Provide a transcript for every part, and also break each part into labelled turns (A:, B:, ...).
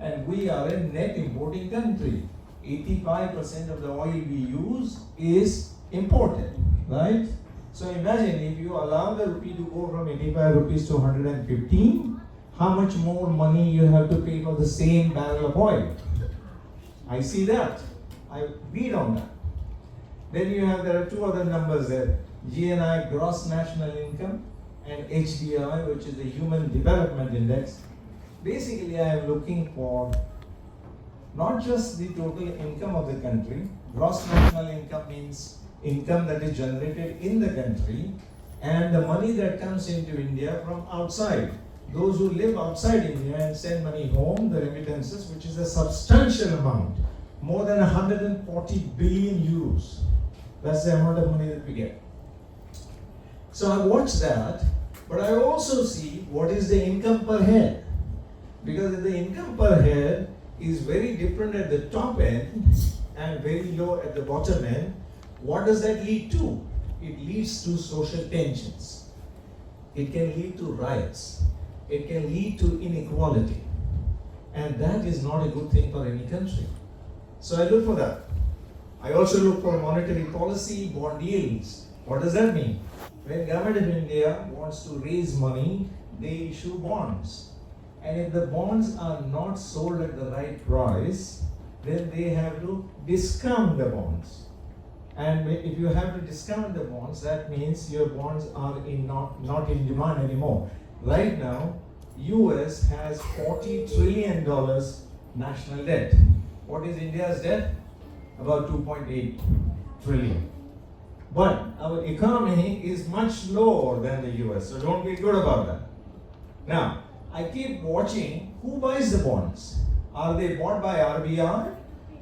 A: and we are a net importing country. 85% of the oil we use is imported, right? So imagine if you allow the rupee to go from 85 rupees to 115, how much more money you have to pay for the same barrel of oil. I see that. I beat on that. Then there are two other numbers there. GNI, gross national income, and HDI, which is the Human Development Index. Basically, I am looking for not just the total income of the country. Gross national income means income that is generated in the country and the money that comes into India from outside. Those who live outside India and send money home, the remittances, which is a substantial amount, more than 140 billion euros. That's the amount of money that we get. So I watch that, but I also see what is the income per head. Because if the income per head is very different at the top end and very low at the bottom end, what does that lead to? It leads to social tensions. It can lead to riots. It can lead to inequality. And that is not a good thing for any country. So I look for that. I also look for monetary policy, bond yields. What does that mean? When government of India wants to raise money, they issue bonds. And if the bonds are not sold at the right price, then they have to discount the bonds. And if you have to discount the bonds, that means your bonds are not in demand anymore. Right now, US has $40 trillion national debt. What is India's debt? About 2.8 trillion. But our economy is much lower than the US, so don't be good about that. Now, I keep watching who buys the bonds. Are they bought by RBI,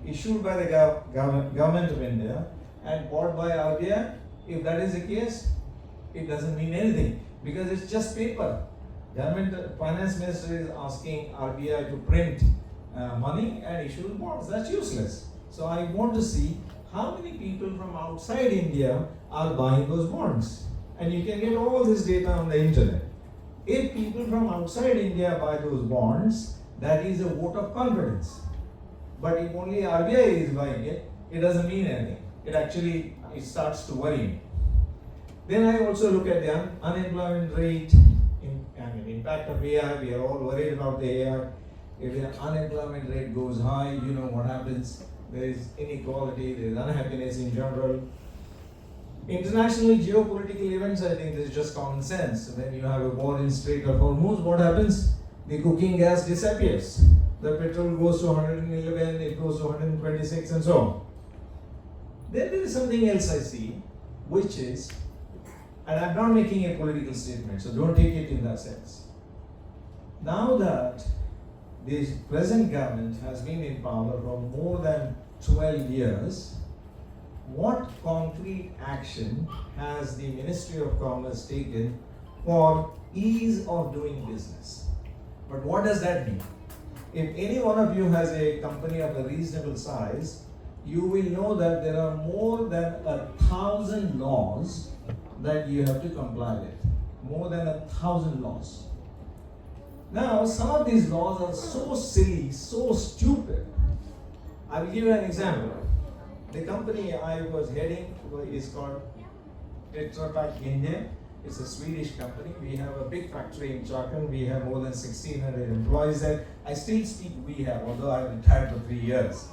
A: issued by the government of India, and bought by RBI? If that is the case, it doesn't mean anything because it's just paper. Government finance minister is asking RBI to print money and issue bonds. That's useless. So I want to see how many people from outside India are buying those bonds. And you can get all this data on the internet. If people from outside India buy those bonds, that is a vote of confidence. But if only RBI is buying it, it doesn't mean anything. It starts to worry me. Then I also look at the unemployment rate, impact of AI. We are all worried about the AI. If the unemployment rate goes high, you know what happens. There is inequality, there is unhappiness in general. International geopolitical events, I think this is just common sense. When you have a war in Strait of Hormuz, what happens? The cooking gas disappears. The petrol goes to 111, it goes to 126 and so on. Then there is something else I see, which is, and I'm not making a political statement, so don't take it in that sense. Now that the present government has been in power for more than 12 years, what concrete action has the Ministry of Commerce taken for ease of doing business? But what does that mean? If any one of you has a company of a reasonable size, you will know that there are more than 1,000 laws that you have to comply with. More than 1,000 laws. Now, some of these laws are so silly, so stupid. I will give you an example. The company I was heading is called Tetra Pak India. It's a Swedish company. We have a big factory in Chakan. We have more than 1,600 employees there. I still speak we have, although I retired for 3 years.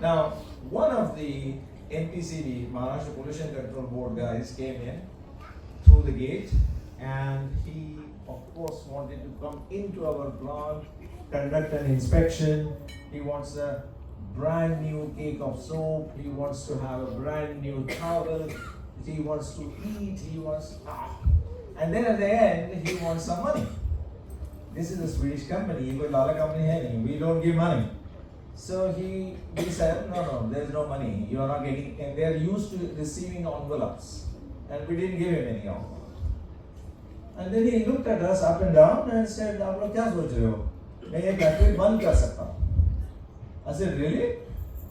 A: Now, one of the NPCB, Maharashtra Pollution Control Board guys came in through the gate and he of course wanted to come into our plant, conduct an inspection. He wants a brand new cake of soap. He wants to have a brand new towel. He wants to eat. And then at the end, he wants some money. This is a Swedish company. We don't give money. So we said, no, there's no money. You are not getting, and they're used to receiving envelopes. And we didn't give him any envelope. And then he looked at us up and down and said, "आप लोग क्या सोच रहे हो? मैं ये factory बंद कर सकता हूँ." I said, "Really?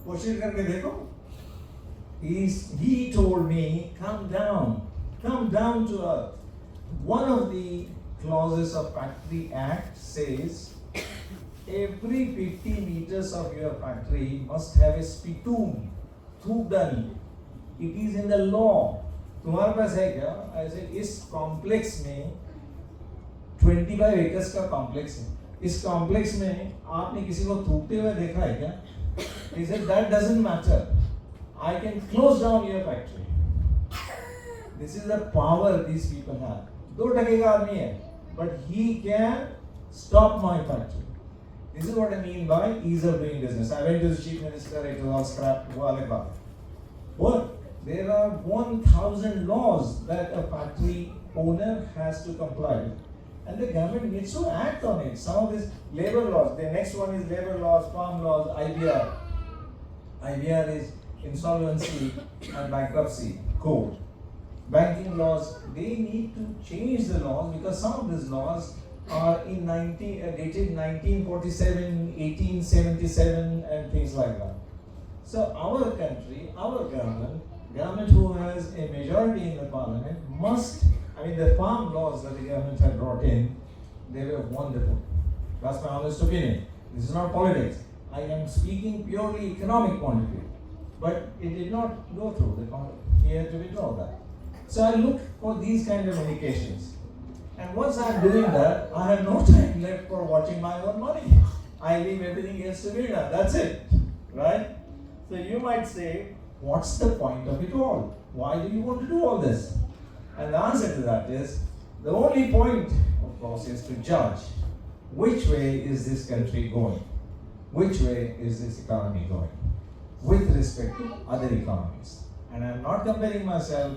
A: कोशिश करके देखो." He told me, come down to earth. One of the clauses of Factory Act says, every 50 meters of your factory must have a spittoon, thugdani. It is in the law. तुम्हारे पास है क्या? ऐसे इस complex में 25 acres का complex है. इस complex में आपने किसी को थूकते हुए देखा है क्या? He said that doesn't matter. I can close down your factory. This is the power these people have. 2% का आदमी है, but he can stop my factory. This is what I mean by ease of doing business. I went to the chief minister, it was all scrapped. What? There are 1,000 laws that a factory owner has to comply with. And the government needs to act on it. Some of these labor laws, the next one is labor laws, farm laws, IBR. IBR is insolvency and bankruptcy code. Banking laws, they need to change the laws because some of these laws are in dated 1947, 1877 and things like that. So our country, our government who has a majority in the parliament must, the farm laws that the government had brought in, they were wonderful. That's my honest opinion. This is not politics. I am speaking purely economic point of view. But it did not go through. He had to withdraw that. So I look for these kind of indications. And once I'm doing that, I have no time left for watching my own money. I leave everything else to Veena. That's it. Right? So you might say, what's the point of it all? Why do you want to do all this? And the answer to that is, the only point, of course, is to judge which way is this country going? Which way is this economy going? With respect to other economies. And I'm not comparing myself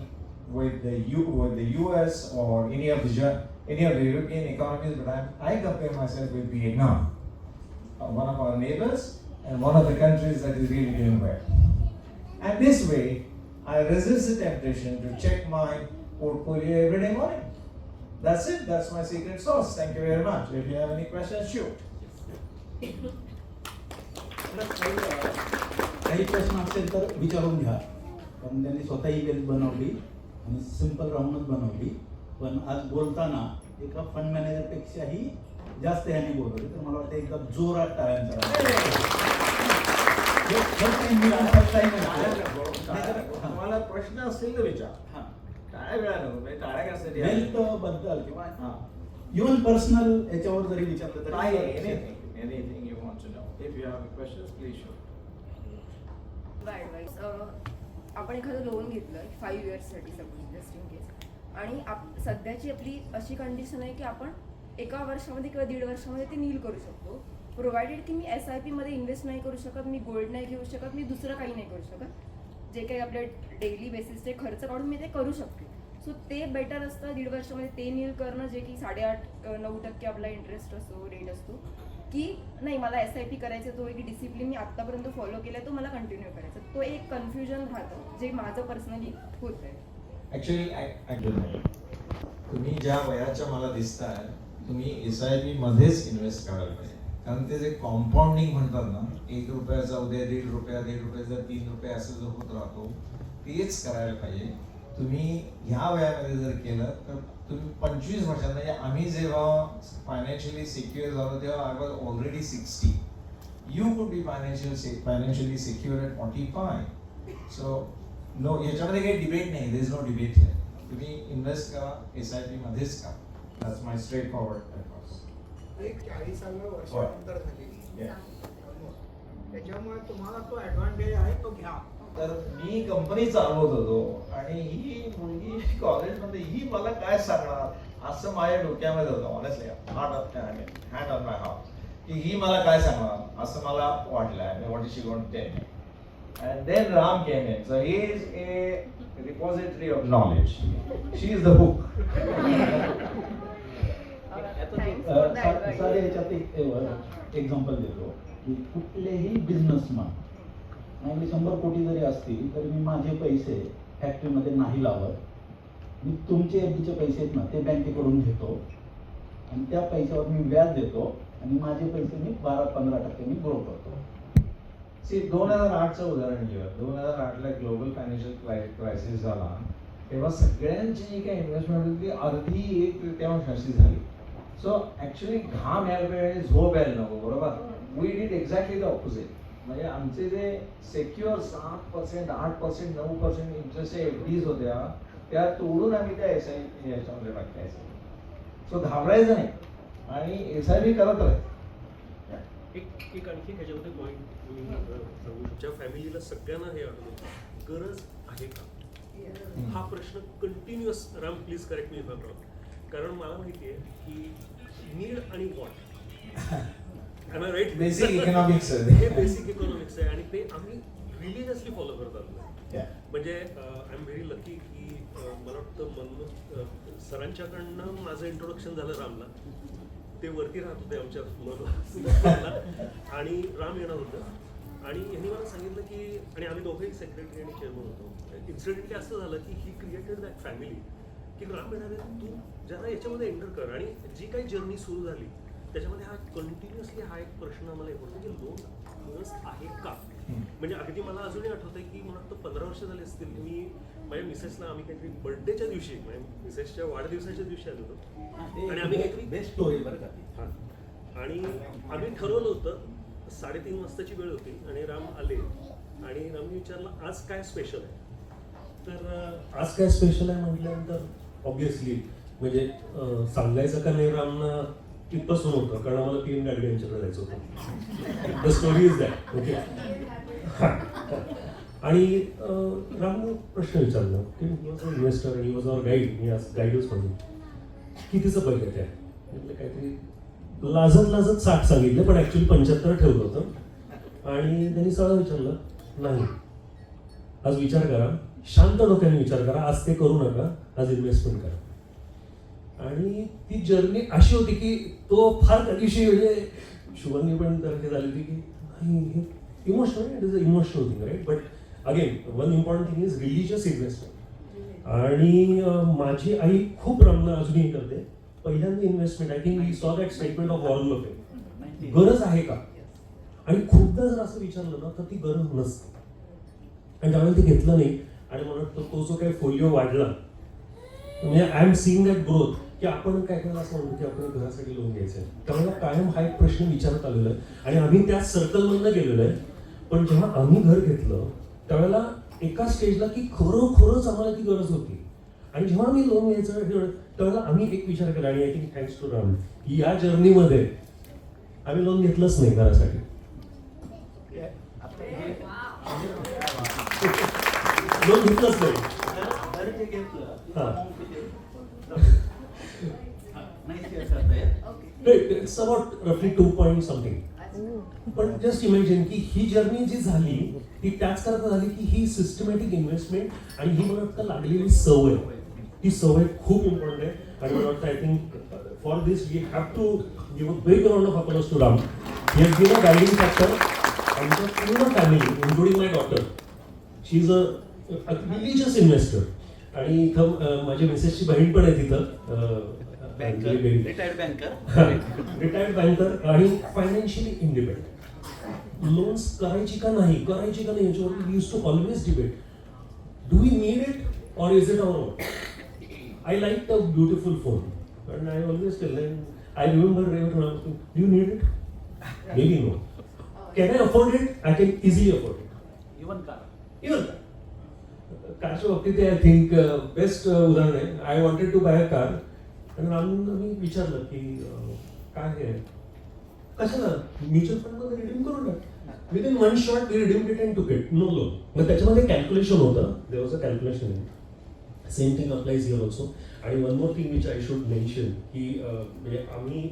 A: with the US or any of the European economies, but I compare myself with Vietnam, one of our neighbors and one of the countries that is really doing well. And this way, I resist the temptation to check my portfolio every day morning. That's it. That's my secret sauce. Thank you very much. If you have any questions, shoot.
B: काही प्रश्न असेल तर विचारून घ्या. कारण त्यांनी स्वतःही bell बनवली आणि सिंपल राहूनच बनवली. पण आज बोलताना एका फंड मॅनेजरपेक्षाही जास्त याने बोलवले. तर मला वाटतं एकदा जोरात टाळ्यांचा
A: तुम्हाला प्रश्न असतील तर विचार. टाळ्या वेळा नको, टाळ्या कशासाठी?
B: हेल्थ बद्दल किंवा इव्हन पर्सनल याच्यावर जरी विचारलं तर
A: काय anything you want to know. If you have questions, please shoot.
C: Advice आपण एखादं लोन घेतलं 5 इयर्ससाठी सपोज जस्ट इन केस आणि सध्याची आपली अशी कंडिशन आहे की आपण 1 वर्षामध्ये किंवा 1.5 वर्षामध्ये ते नील करू शकतो, प्रोव्हाइडेड की मी SIP मध्ये इन्व्हेस्ट नाही करू शकत, मी गोल्ड नाही घेऊ शकत, मी दुसरं काही नाही करू शकत, जे काही आपल्या डेली बेसिसचे खर्च काढून मी ते करू शकते. सो ते बेटर असतं 1.5 वर्षामध्ये ते नील करणं, जे की 8.5-9% आपला इंटरेस्ट असतो, रेट असतो, की नाही मला SIP करायचं, तो एक डिसिप्लिन मी आत्तापर्यंत फॉलो केला तो मला कंटिन्यू करायचा. तो एक कन्फ्युजन राहतं जे माझं पर्सनली होत आहे.
A: ॲक्च्युली तुम्ही ज्या वयाच्या मला दिसताय तुम्ही SIP मध्येच इन्व्हेस्ट करायला पाहिजे. कारण ते जे कॉम्पाऊंडिंग म्हणतात ना, 1 रुपयाचा उद्या 1.5 रुपया, 1.5 रुपयाचा 3 रुपये असं जो होत राहतो तेच करायला पाहिजे. तुम्ही ह्या वयामध्ये जर केलं तर तुम्ही 25 वर्षांत, म्हणजे आम्ही जेव्हा फायनान्शियली सिक्युअर झालो तेव्हा I was already 60. You could be financially secure at 45. So no, याच्यामध्ये काही डिबेट नाही. There is no debate here. तुम्ही इन्व्हेस्ट करा, SIP मध्येच करा. That's my straightforward advice.
D: 40व्या वर्षानंतर झाली त्याच्यामुळे तुम्हाला तो ॲडव्हान्टेज आहे तो घ्या.
A: तर मी कंपनी चालवत होतो आणि ही मुलगी कॉलेजमध्ये ही मला काय सांगणार असं माझ्या डोक्यामध्ये होतं. Honestly hand on my heart की ही मला काय सांगणार असं मला वाटलं. What is she going to tell me? And then Ram came in. So he is a repository of knowledge. She is the hook.
B: साधे याच्यात एक एक्झाम्पल देतो की कुठलेही बिझनेसमॅन माझे 100 कोटी जरी असतील तरी मी माझे पैसे फॅक्टरीमध्ये नाही लावत. मी तुमचे FDचे पैसे आहेत ना ते बँकेकडून घेतो आणि त्या पैशावर मी व्याज देतो आणि माझे पैसे मी 12-15% मी ग्रो करतो.
A: 2008चं उदाहरण घेऊया. 2008ला ग्लोबल फायनान्शियल क्रायसिस झाला तेव्हा सगळ्यांची जी काही इन्व्हेस्टमेंट होती ती अर्धी 1/3 अशी झाली. सो ऍक्च्युली घाम यायला पाहिजे आणि झोप यायला नको, बरोबर. We did exactly the opposite. म्हणजे आमचे जे सेक्युअर 7%, 8%, 9% इंटरेस्टच्या FDs होत्या, त्या तोडून आम्ही त्या SIP याच्यामध्ये टाकल्या. सो घाबरायचं नाही आणि SIP करत राहायचं.
E: एक आणखी ह्याच्यामध्ये पॉईंट सांगू, ज्या फॅमिलीला सगळ्यांना हे आठवतं, गरज आहे का हा प्रश्न continuous. Ram please correct me if I am wrong. कारण मला माहिती आहे की नीड आणि want, am I right?
A: Basic economics
E: हे बेसिक इकॉनॉमिक्स आहे आणि ते आम्ही रिलिजियसली फॉलो करतात. म्हणजे आय एम व्हेरी लकी की मला वाटतं सरांच्याकडनं माझं इंट्रोडक्शन झालं रामला. ते वरती राहत होते आमच्या मनोहरला आणि राम येणार होतं आणि यांनी मला सांगितलं की, आणि आम्ही दोघेही सेक्रेटरी आणि चेअरमन होतो. इन्सिडेंटली असं झालं की ही क्रिएटेड दॅट फॅमिली की राम येणार आहे, तू जरा याच्यामध्ये एंटर कर. आणि जी काही जर्नी सुरू झाली त्याच्यामध्ये हा कंटिन्युअसली हा एक प्रश्न आम्हाला येत होता की लोन गरज आहे का. म्हणजे अगदी मला अजूनही आठवतंय की मला वाटतं 15 वर्ष झाले असतील, मी माझ्या मिसेसला आम्ही काहीतरी बर्थडेच्या दिवशी, माझ्या मिसेसच्या वाढदिवसाच्या दिवशी आलो होतो आणि आम्ही काहीतरी
B: बेस्ट स्टोरी बरं का ती.
E: हां, आणि आम्ही ठरवलं होतं 3:30 वाजताची वेळ होती आणि राम आले आणि रामने विचारलं आज काय स्पेशल आहे. तर आज काय स्पेशल आहे म्हटल्यानंतर ऑब्विसली म्हणजे सांगायचं का नाही रामना तिथपासून होतं, कारण आम्हाला 3 गाडी यांच्याकडे जायचं होतं. The story is that. Okay. आणि रामने प्रश्न विचारला की इन्व्हेस्टर आणि वॉज आवर गाईड, मी आज गाईडच म्हणून, कितीचं बजेट आहे. म्हटलं काहीतरी लाजत 60 सांगितलं, पण ऍक्च्युली 75 ठेवलं होतं. आणि त्यांनी सरळ विचारलं, नाही आज विचार करा, शांत डोक्याने विचार करा, आज ते करू नका, आज इन्व्हेस्टमेंट करा. आणि ती जर्नी अशी होती की तो फार त्या दिवशी म्हणजे शुभांगी पण तर हे झाली होती की नाही, emotional, it is a emotional thing, right. But again one important thing is religious investment. आणि माझी आई खूप रामना अजूनही करते. पहिल्यांदा investment, I think we saw that statement of Warren Buffett, गरज आहे का. आणि खूपदा जर असं विचारलं ना तर ती गरज नसते. आणि त्यामुळे ते घेतलं नाही. आणि मला वाटतं तो जो काही फोलिओ वाढला, म्हणजे I am seeing that growth, की आपण काय करायला असं म्हणतो की आपण घरासाठी लोन घ्यायचं आहे. त्यामुळे कायम हा एक प्रश्न विचारत आलेला आहे आणि आम्ही त्या सर्कलमधनं गेलेलो आहे. पण जेव्हा आम्ही घर घेतलं त्यावेळेला एका स्टेजला की खरोखरच आम्हाला ती गरज होती. आणि जेव्हा आम्ही लोन घ्यायचं त्यावेळेला आम्ही एक विचार केला, आणि I think thanks to Ram की या जर्नीमध्ये आम्ही लोन घेतलंच नाही घरासाठी. लोन घेतलंच नाही. इट्स अबाउट रफली 2 point something. पण जस्ट इमॅजिन की ही जर्नी जी झाली ती त्याच करता झाली की ही सिस्टमॅटिक इन्व्हेस्टमेंट आणि ही मला वाटतं लागलेली सवय, ती सवय खूप इम्पॉर्टंट आहे. आणि मला वाटतं I think for this we have to give a big round of applause to Ram. He has been a guiding factor. आमच्या पूर्ण family including my daughter, she is a religious investor. आणि इथं माझ्या मिसेसची बहीण पण आहे तिथं,
B: रिटायर्ड
A: बँकर आणि फायनान्शियली इंडिपेंडंट. लोन्स करायची का नाही याच्यावर we use to always debate, do we need it or is it our own. I like a beautiful phone and I always tell them, I remember do you need it? Maybe no. Can I afford it? I can easily afford it.
B: Even car.
A: कारच्या बाबतीत I think best उदाहरण आहे. I wanted to buy a car आणि मी विचारलं की काय आहे, कशाला, म्युच्युअल फंडमध्ये रिडीम करून टाक. Within 1 shot we redeem it and took it, no loan. मग त्याच्यामध्ये कॅल्क्युलेशन होतं, there was a calculation. Same thing applies here also. आणि one more thing which I should mention की म्हणजे आम्ही